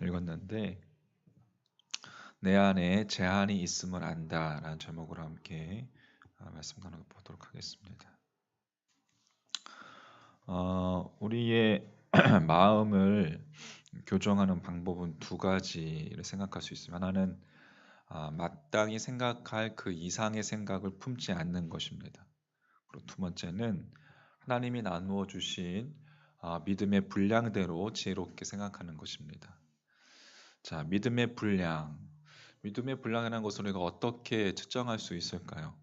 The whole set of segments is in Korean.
읽었는데 내 안에 제한이 있음을 안다라는 제목으로 함께 말씀 나눠보도록 하겠습니다. 우리의 마음을 교정하는 방법은 두 가지를 생각할 수 있습니다. 하나는 마땅히 생각할 그 이상의 생각을 품지 않는 것입니다. 그리고 두 번째는 하나님이 나누어 주신 믿음의 분량대로 지혜롭게 생각하는 것입니다. 자, 믿음의 분량이라는 것을 우리가 어떻게 측정할 수 있을까요?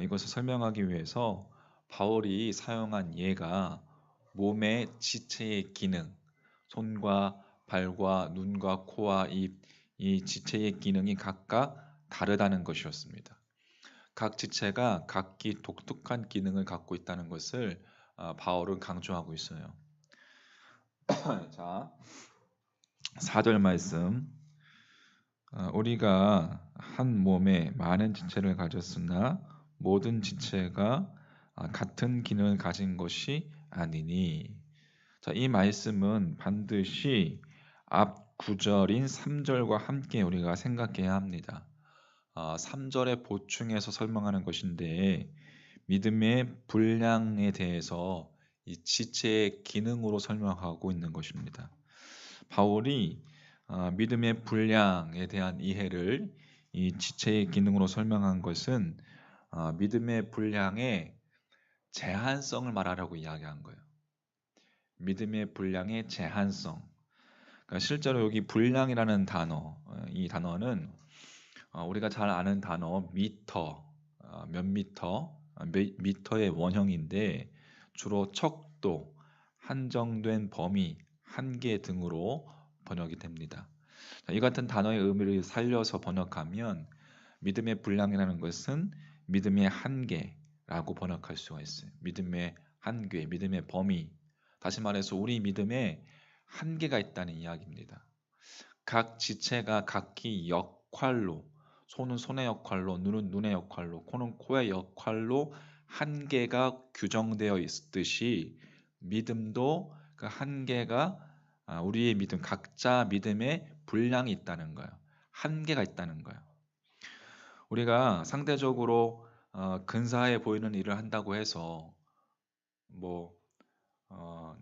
이것을 설명하기 위해서 바울이 사용한 예가 몸의 지체의 기능, 손과 발과 눈과 코와 입, 이 지체의 기능이 각각 다르다는 것이었습니다. 각 지체가 각기 독특한 기능을 갖고 있다는 것을 바울은 강조하고 있어요. 자, 4절 말씀. 우리가 한 몸에 많은 지체를 가졌으나 모든 지체가 같은 기능을 가진 것이 아니니. 자, 이 말씀은 반드시 앞 9절인 3절과 함께 우리가 생각해야 합니다. 3절에 보충해서 설명하는 것인데 믿음의 분량에 대해서 이 지체의 기능으로 설명하고 있는 것입니다. 바울이 믿음의 분량에 대한 이해를 이 지체의 기능으로 설명한 것은 믿음의 분량의 제한성을 말하라고 이야기한 거예요. 믿음의 분량의 제한성. 그러니까 실제로 여기 분량이라는 단어, 이 단어는 우리가 잘 아는 단어 미터, 몇 미터의 원형인데 주로 척도, 한정된 범위, 한계 등으로 번역이 됩니다. 이 같은 단어의 의미를 살려서 번역하면 믿음의 분량이라는 것은 믿음의 한계라고 번역할 수가 있어요. 믿음의 한계, 믿음의 범위. 다시 말해서 우리 믿음에 한계가 있다는 이야기입니다. 각 지체가 각기 역할로, 손은 손의 역할로, 눈은 눈의 역할로, 코는 코의 역할로 한계가 규정되어 있듯이 믿음도 그 한계가 우리의 믿음, 각자 믿음의 분량이 있다는 거예요. 한계가 있다는 거예요. 우리가 상대적으로 근사해 보이는 일을 한다고 해서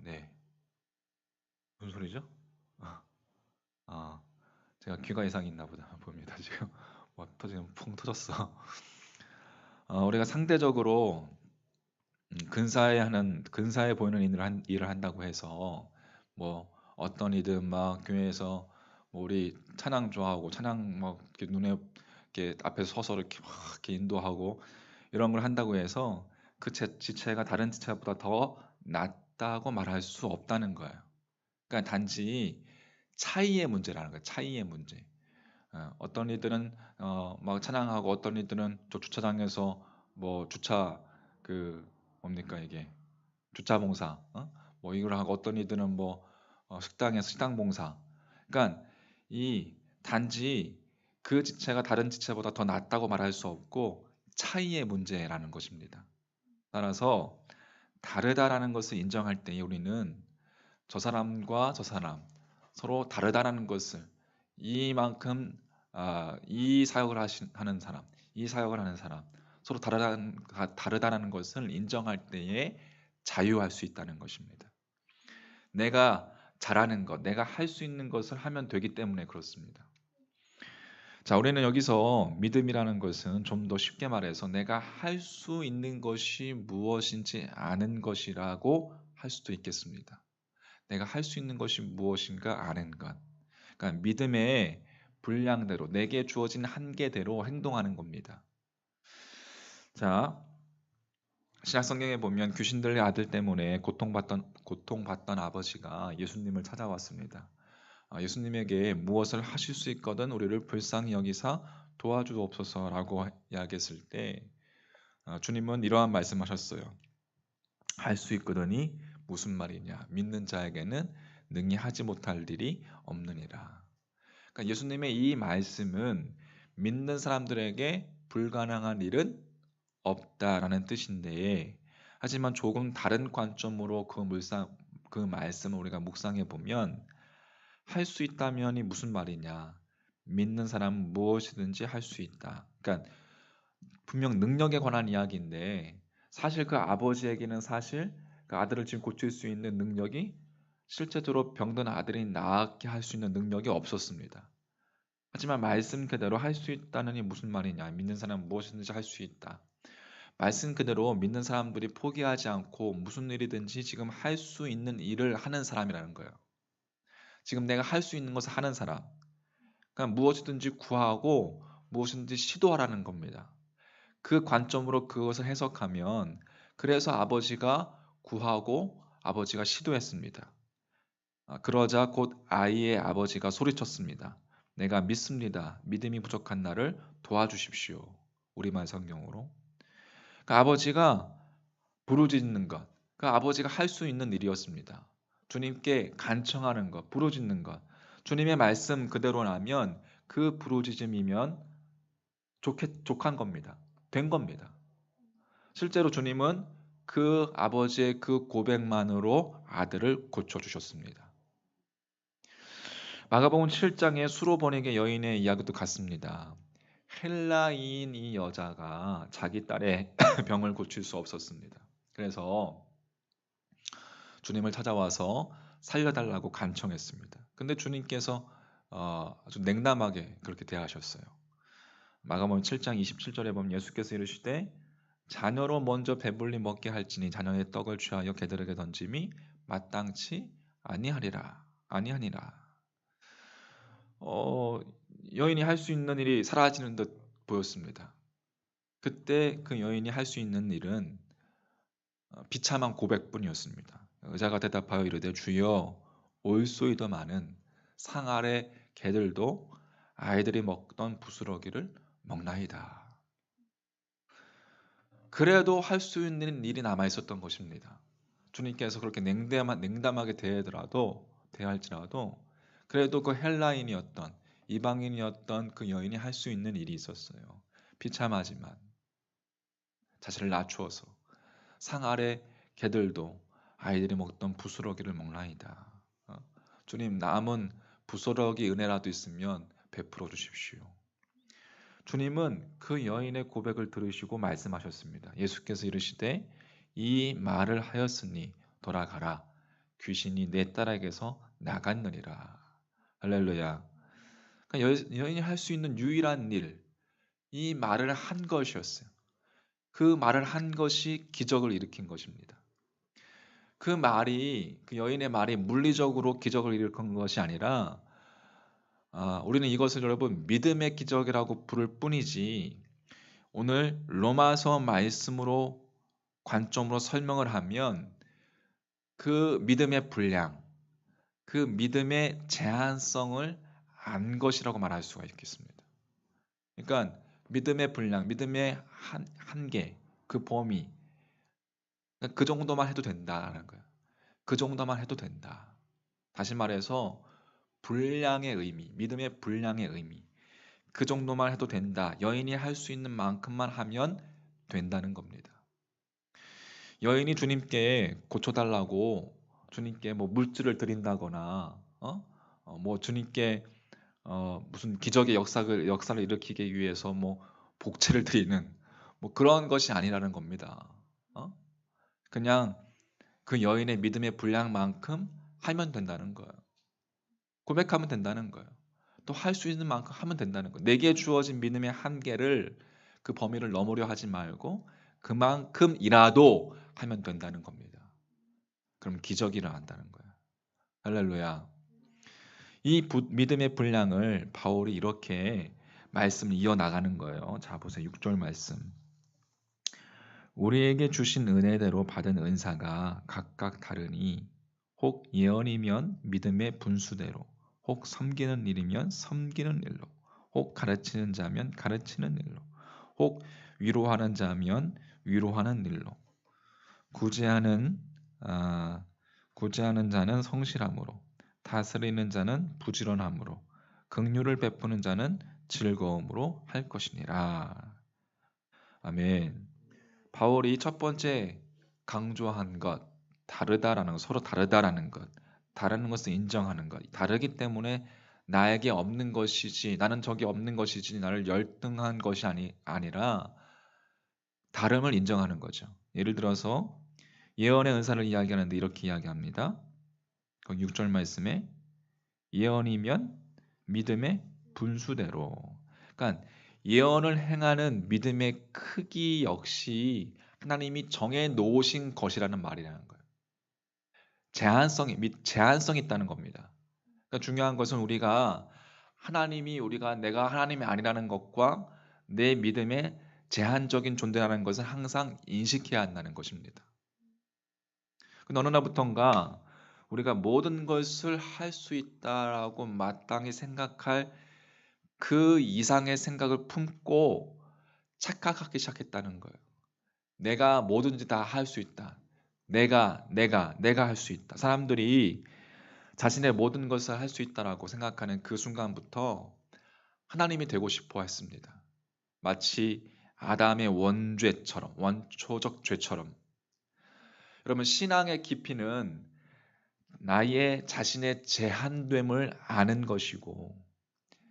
네, 무슨 소리죠? 아, 제가 귀가 이상이 있나 보다 봅니다. 지금 지금 풍 터졌어. 우리가 상대적으로 근사해 보이는 일을 한다고 해서 뭐 어떤 이든 막 교회에서 뭐 우리 찬양 좋아하고 찬양 막 이렇게 눈에 이렇게 앞에 서서 이렇게 막 이렇게 인도하고 이런 걸 한다고 해서 그 지체가 다른 지체보다 더 낫다고 말할 수 없다는 거예요. 그러니까 단지 차이의 문제라는 거예요. 차이의 문제. 어떤 이들은 막 찬양하고 어떤 이들은 저 주차장에서 뭐 주차 그 뭡니까 이게 주차 봉사 뭐 이걸 하고 어떤 이들은 뭐 식당에서 식당 봉사. 그러니까 이 단지 그 지체가 다른 지체보다 더 낫다고 말할 수 없고 차이의 문제라는 것입니다. 따라서 다르다라는 것을 인정할 때 우리는 저 사람과 저 사람 서로 다르다라는 것을 이만큼 이 사역을 하는 사람, 이 사역을 하는 사람 서로 다르다라는 것을 인정할 때에 자유할 수 있다는 것입니다. 내가 잘하는 것, 내가 할 수 있는 것을 하면 되기 때문에 그렇습니다. 자, 우리는 여기서 믿음이라는 것은 좀 더 쉽게 말해서 내가 할 수 있는 것이 무엇인지 아는 것이라고 할 수도 있겠습니다. 내가 할 수 있는 것이 무엇인가 아는 것. 그러니까 믿음의 분량대로 내게 주어진 한계대로 행동하는 겁니다. 자, 신약 성경에 보면 귀신들의 아들 때문에 고통받던 아버지가 예수님을 찾아왔습니다. 예수님에게 무엇을 하실 수 있거든 우리를 불쌍히 여기사 도와주옵소서라고 이야기했을 때 주님은 이러한 말씀하셨어요. 할 수 있거든이 무슨 말이냐? 믿는 자에게는 능히 하지 못할 일이 없느니라. 그러니까 예수님의 이 말씀은 믿는 사람들에게 불가능한 일은 없다라는 뜻인데, 하지만 조금 다른 관점으로 그 말씀을 우리가 묵상해 보면 할 수 있다면이 무슨 말이냐? 믿는 사람은 무엇이든지 할 수 있다. 그러니까 분명 능력에 관한 이야기인데 사실 그 아버지에게는 사실 그 아들을 지금 고칠 수 있는 능력이 실제로 병든 아들이 낫게 할 수 있는 능력이 없었습니다. 하지만 말씀 그대로 할 수 있다는 이 무슨 말이냐? 믿는 사람은 무엇이든지 할 수 있다. 말씀 그대로 믿는 사람들이 포기하지 않고 무슨 일이든지 지금 할 수 있는 일을 하는 사람이라는 거예요. 지금 내가 할 수 있는 것을 하는 사람. 그러니까 무엇이든지 구하고 무엇이든지 시도하라는 겁니다. 그 관점으로 그것을 해석하면 그래서 아버지가 구하고 아버지가 시도했습니다. 그러자 곧 아이의 아버지가 소리쳤습니다. 내가 믿습니다. 믿음이 부족한 나를 도와주십시오. 우리말 성경으로. 그 아버지가 부르짖는 것, 그 아버지가 할 수 있는 일이었습니다. 주님께 간청하는 것, 부르짖는 것. 주님의 말씀 그대로라면 그 부르짖음이면 족한 겁니다. 된 겁니다. 실제로 주님은 그 아버지의 그 고백만으로 아들을 고쳐주셨습니다. 마가복음 7장의 수로 번역의 여인의 이야기도 같습니다. 헬라인 이 여자가 자기 딸의 병을 고칠 수 없었습니다. 그래서 주님을 찾아와서 살려달라고 간청했습니다. 근데 주님께서 아주 냉담하게 그렇게 대하셨어요. 마가복음 7장 27절에 보면 예수께서 이르시되 자녀로 먼저 배불리 먹게 할지니 자녀의 떡을 취하여 개들에게 던짐이 마땅치 아니하니라. 여인이 할 수 있는 일이 사라지는 듯 보였습니다. 그때 그 여인이 할 수 있는 일은 비참한 고백뿐이었습니다. 의자가 대답하여 이르되 주여 올소이더마는 상 아래 개들도 아이들이 먹던 부스러기를 먹나이다. 그래도 할 수 있는 일이 남아 있었던 것입니다. 주님께서 그렇게 냉담하게 대할지라도 그래도 그 헬라인이었던 이방인이었던 그 여인이 할 수 있는 일이 있었어요. 비참하지만 자신을 낮추어서 상 아래 개들도 아이들이 먹던 부스러기를 먹나이다. 주님 남은 부스러기 은혜라도 있으면 베풀어 주십시오. 주님은 그 여인의 고백을 들으시고 말씀하셨습니다. 예수께서 이르시되 이 말을 하였으니 돌아가라. 귀신이 내 딸에게서 나갔느니라. 할렐루야. 그러니까 여인이 할 수 있는 유일한 일, 이 말을 한 것이었어요. 그 말을 한 것이 기적을 일으킨 것입니다. 그 여인의 말이 물리적으로 기적을 일으킨 것이 아니라 우리는 이것을 여러분 믿음의 기적이라고 부를 뿐이지 오늘 로마서 말씀으로 관점으로 설명을 하면 그 믿음의 분량, 그 믿음의 제한성을 안 것이라고 말할 수가 있겠습니다. 그러니까 믿음의 분량, 믿음의 한계, 그 범위, 그 정도만 해도 된다라는 거예요. 그 정도만 해도 된다. 다시 말해서 분량의 의미, 믿음의 분량의 의미. 그 정도만 해도 된다. 여인이 할 수 있는 만큼만 하면 된다는 겁니다. 여인이 주님께 고쳐달라고 주님께 뭐 물질을 드린다거나 뭐 주님께 무슨 기적의 역사를 일으키기 위해서 뭐 복채를 드리는 뭐 그런 것이 아니라는 겁니다. 그냥 그 여인의 믿음의 분량만큼 하면 된다는 거예요. 고백하면 된다는 거예요. 또 할 수 있는 만큼 하면 된다는 거예요. 내게 주어진 믿음의 한계를 그 범위를 넘으려 하지 말고 그만큼이라도 하면 된다는 겁니다. 그럼 기적이 일어난다는 거예요. 할렐루야. 이 믿음의 분량을 바울이 이렇게 말씀을 이어나가는 거예요. 자 보세요. 6절 말씀. 우리에게 주신 은혜대로 받은 은사가 각각 다르니 혹 예언이면 믿음의 분수대로 혹 섬기는 일이면 섬기는 일로 혹 가르치는 자면 가르치는 일로 혹 위로하는 자면 위로하는 일로 구제하는 자는 성실함으로 다스리는 자는 부지런함으로 긍휼을 베푸는 자는 즐거움으로 할 것이니라. 아멘. 바울이 첫 번째 강조한 것, 다르다라는 것, 서로 다르다라는 것, 다른 것을 인정하는 것. 다르기 때문에 나에게 없는 것이지, 나는 저기 없는 것이지, 나를 열등한 것이 아니라 다름을 인정하는 거죠. 예를 들어서 예언의 은사를 이야기하는데 이렇게 이야기합니다. 거기 6절 말씀에 예언이면 믿음의 분수대로. 그러니까 예언을 행하는 믿음의 크기 역시 하나님이 정해 놓으신 것이라는 말이라는 거예요. 제한성이 있다는 겁니다. 그러니까 중요한 것은 내가 하나님이 아니라는 것과 내 믿음의 제한적인 존재라는 것을 항상 인식해야 한다는 것입니다. 어느 날부턴가 우리가 모든 것을 할 수 있다라고 마땅히 생각할 그 이상의 생각을 품고 착각하기 시작했다는 거예요. 내가 뭐든지 다 할 수 있다. 내가 할 수 있다. 사람들이 자신의 모든 것을 할 수 있다라고 생각하는 그 순간부터 하나님이 되고 싶어 했습니다. 마치 아담의 원초적 죄처럼. 여러분, 신앙의 깊이는 나의 자신의 제한됨을 아는 것이고,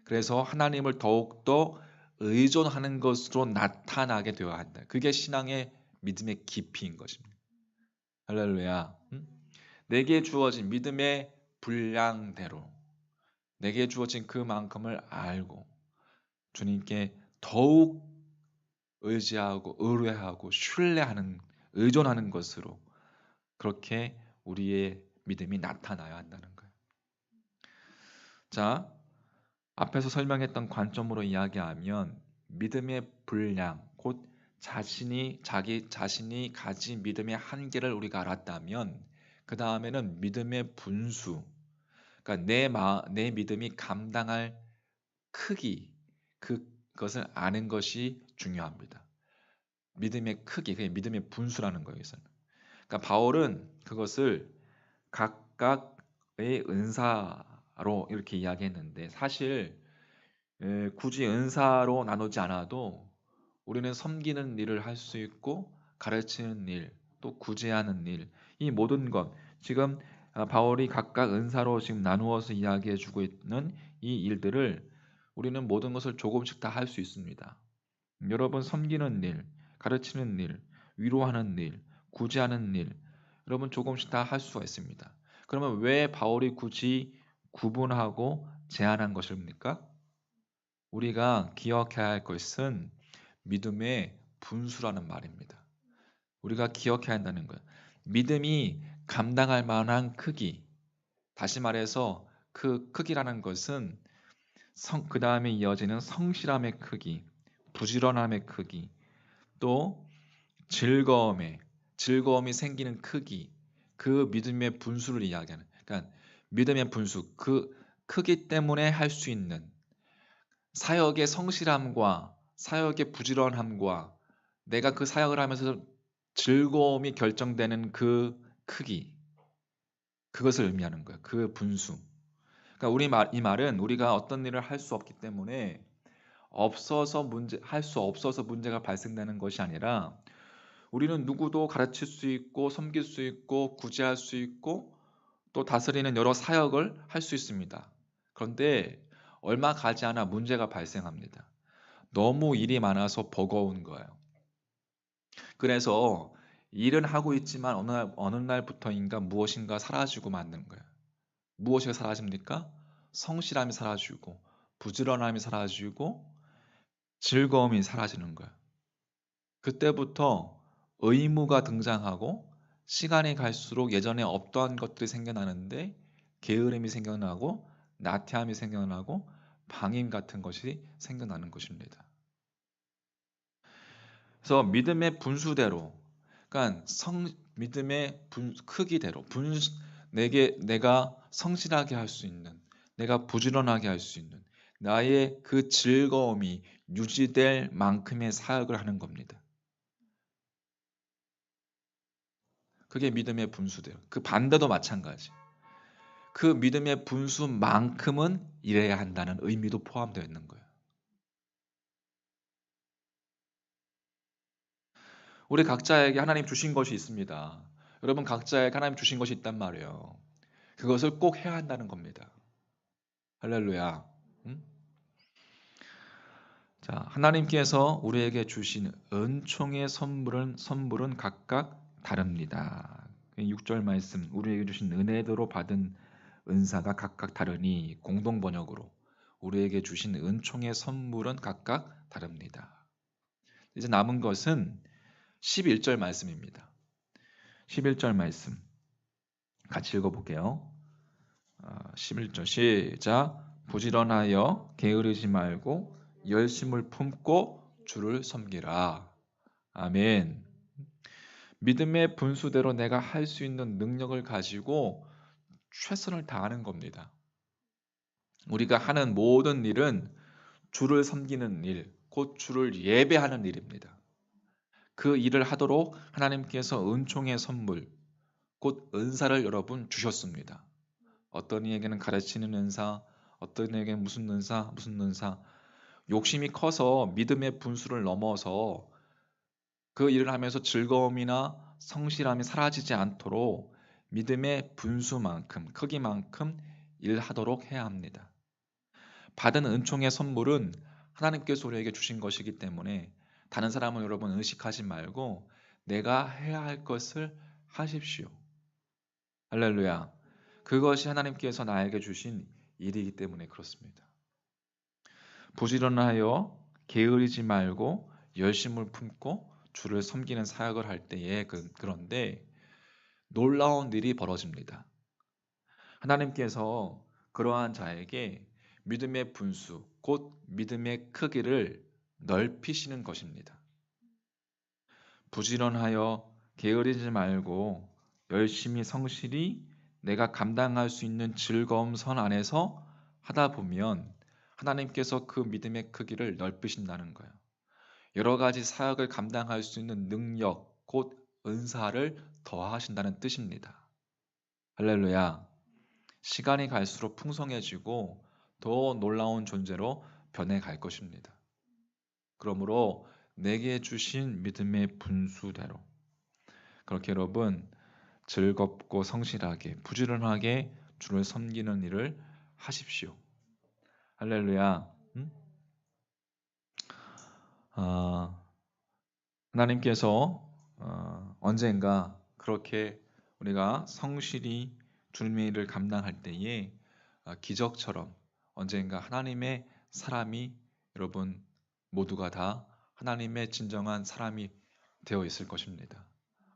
그래서 하나님을 더욱더 의존하는 것으로 나타나게 되어야 한다. 그게 신앙의 믿음의 깊이인 것입니다. 할렐루야. 내게 주어진 믿음의 분량대로 내게 주어진 그만큼을 알고 주님께 더욱 의지하고 의뢰하고 의존하는 것으로 그렇게 우리의 믿음이 나타나야 한다는 거예요. 자, 앞에서 설명했던 관점으로 이야기하면 믿음의 분량, 곧 자기 자신이 가진 믿음의 한계를 우리가 알았다면 그 다음에는 믿음의 분수, 그러니까 내 믿음이 감당할 크기, 그것을 아는 것이 중요합니다. 믿음의 크기, 그게 믿음의 분수라는 거예요. 그러니까 바울은 그것을 각각의 은사로 이렇게 이야기했는데 사실 굳이 은사로 나누지 않아도 우리는 섬기는 일을 할 수 있고 가르치는 일, 또 구제하는 일, 이 모든 것 지금 바울이 각각 은사로 지금 나누어서 이야기해주고 있는 이 일들을 우리는 모든 것을 조금씩 다 할 수 있습니다. 여러분, 섬기는 일, 가르치는 일, 위로하는 일, 구제하는 일, 여러분 조금씩 다 할 수가 있습니다. 그러면 왜 바울이 굳이 구분하고 제한한 것입니까? 우리가 기억해야 할 것은 믿음의 분수라는 말입니다. 우리가 기억해야 한다는 거예요. 믿음이 감당할 만한 크기, 다시 말해서 그 크기라는 것은 그 다음에 이어지는 성실함의 크기, 부지런함의 크기, 또 즐거움이 생기는 크기, 그 믿음의 분수를 이야기하는. 그러니까 믿음의 분수, 그 크기 때문에 할 수 있는 사역의 성실함과 사역의 부지런함과 내가 그 사역을 하면서 즐거움이 결정되는 그 크기, 그것을 의미하는 거예요. 그 분수. 그러니까 이 말은 우리가 어떤 일을 할 수 없기 때문에 할 수 없어서 문제가 발생되는 것이 아니라 우리는 누구도 가르칠 수 있고 섬길 수 있고 구제할 수 있고 또 다스리는 여러 사역을 할 수 있습니다. 그런데 얼마 가지 않아 문제가 발생합니다. 너무 일이 많아서 버거운 거예요. 그래서 일은 하고 있지만 어느 날부터인가 무엇인가 사라지고 마는 거예요. 무엇이 사라집니까? 성실함이 사라지고 부지런함이 사라지고 즐거움이 사라지는 거예요. 그때부터 의무가 등장하고 시간이 갈수록 예전에 없던 것들이 생겨나는데 게으름이 생겨나고 나태함이 생겨나고 방임 같은 것이 생겨나는 것입니다. 그래서 믿음의 분수대로, 그러니까 믿음의 크기대로 내가 성실하게 할 수 있는, 내가 부지런하게 할 수 있는 나의 그 즐거움이 유지될 만큼의 사역을 하는 겁니다. 그게 믿음의 분수대로. 그 반대도 마찬가지. 그 믿음의 분수만큼은 일해야 한다는 의미도 포함되어 있는 거예요. 우리 각자에게 하나님 주신 것이 있습니다. 여러분 각자에게 하나님 주신 것이 있단 말이에요. 그것을 꼭 해야 한다는 겁니다. 할렐루야. 음? 자, 하나님께서 우리에게 주신 은총의 선물은 각각 다릅니다. 6절 말씀, 우리에게 주신 은혜대로 받은 은사가 각각 다르니 공동 번역으로 우리에게 주신 은총의 선물은 각각 다릅니다. 이제 남은 것은 11절 말씀입니다. 11절 말씀 같이 읽어볼게요. 11절 시작. 부지런하여 게으르지 말고 열심을 품고 주를 섬기라. 아멘. 믿음의 분수대로 내가 할 수 있는 능력을 가지고 최선을 다하는 겁니다. 우리가 하는 모든 일은 주를 섬기는 일, 곧 주를 예배하는 일입니다. 그 일을 하도록 하나님께서 은총의 선물, 곧 은사를 여러분 주셨습니다. 어떤 이에게는 가르치는 은사, 어떤 이에게는 무슨 은사. 욕심이 커서 믿음의 분수를 넘어서 그 일을 하면서 즐거움이나 성실함이 사라지지 않도록 믿음의 분수만큼, 크기만큼 일하도록 해야 합니다. 받은 은총의 선물은 하나님께서 우리에게 주신 것이기 때문에 다른 사람을 여러분 의식하지 말고 내가 해야 할 것을 하십시오. 할렐루야. 그것이 하나님께서 나에게 주신 일이기 때문에 그렇습니다. 부지런하여 게으르지 말고 열심을 품고 주를 섬기는 사역을 할 때에 그런데 놀라운 일이 벌어집니다. 하나님께서 그러한 자에게 믿음의 분수, 곧 믿음의 크기를 넓히시는 것입니다. 부지런하여 게으르지 말고 열심히 성실히 내가 감당할 수 있는 즐거움 선 안에서 하다 보면 하나님께서 그 믿음의 크기를 넓히신다는 거예요. 여러 가지 사역을 감당할 수 있는 능력, 곧 은사를 더하신다는 뜻입니다. 할렐루야. 시간이 갈수록 풍성해지고 더 놀라운 존재로 변해갈 것입니다. 그러므로 내게 주신 믿음의 분수대로 그렇게 여러분 즐겁고 성실하게 부지런하게 주를 섬기는 일을 하십시오. 할렐루야. 하나님께서 언젠가 그렇게 우리가 성실히 주님의 일을 감당할 때에 기적처럼 언젠가 하나님의 사람이 여러분 모두가 다 하나님의 진정한 사람이 되어 있을 것입니다.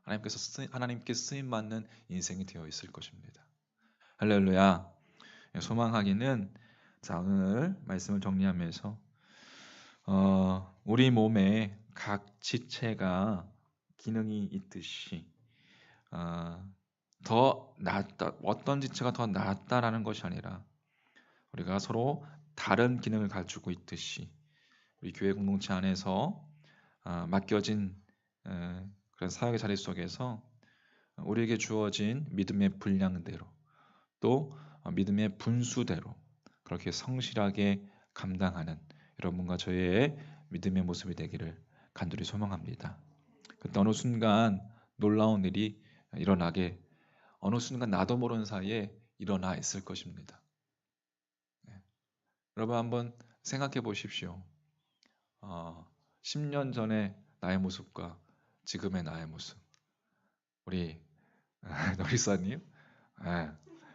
하나님께 쓰임 받는 인생이 되어 있을 것입니다. 할렐루야. 소망하기는 자 오늘 말씀을 정리하면서 우리 몸에 각 지체가 기능이 있듯이 더 낫다 어떤 지체가 더 낫다라는 것이 아니라 우리가 서로 다른 기능을 가지고 있듯이 우리 교회 공동체 안에서 맡겨진 그런 사역의 자리 속에서 우리에게 주어진 믿음의 분량대로 또 믿음의 분수대로 그렇게 성실하게 감당하는 여러분과 저의 믿음의 모습이 되기를 간절히 소망합니다. 그때 어느 순간 놀라운 일이 일어나게 어느 순간 나도 모르는 사이에 일어나 있을 것입니다. 여러분 한번 생각해 보십시오. 10년 전의 나의 모습과 지금의 나의 모습. 우리 너리사님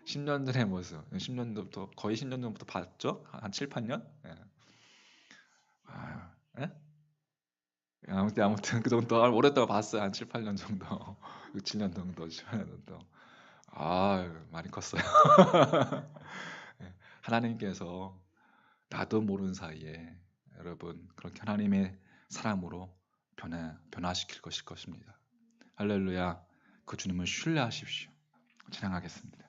10년 전의 모습 10년 전부터 거의 10년 전부터 봤죠? 한 7, 8년? 아무튼 그 정도 오랫동안 봤어요. 한 7, 8년 정도 6, 7년 정도 7년 정도 많이 컸어요. 하나님께서 나도 모르는 사이에 여러분 그렇게 하나님의 사람으로 변화시킬 것입니다. 할렐루야. 그 주님을 신뢰하십시오. 찬양하겠습니다.